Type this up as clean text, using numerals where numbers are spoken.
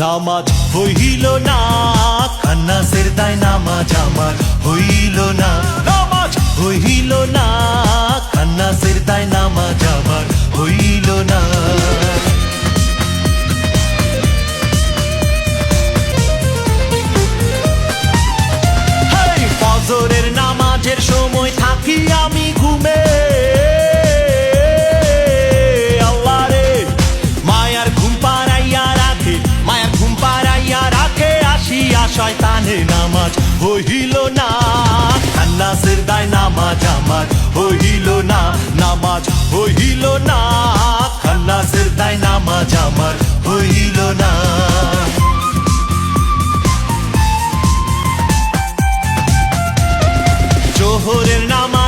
নামাজ হইল না, খান্নাসের দায় নামাজ আমার হইল না। নামাজ হইল না, খান্নাসের দায় নামাজ আমার হইল না। ফজরের নামাজের সময় থাকি আমি ঘুমে, আল্লাহ রে মায়ার ঘুম পাড়াইয়া রাখে, মায়ার ঘুম পাড়াইয়া রাখে, আসিয়া শয়তানের নামাজ হইল না, খান্নাসের দায় নামাজ আমার হইল না। নামাজ হইল না, খান্নাসের দায় নামাজ আমার হইল না। জোহরের নামাজ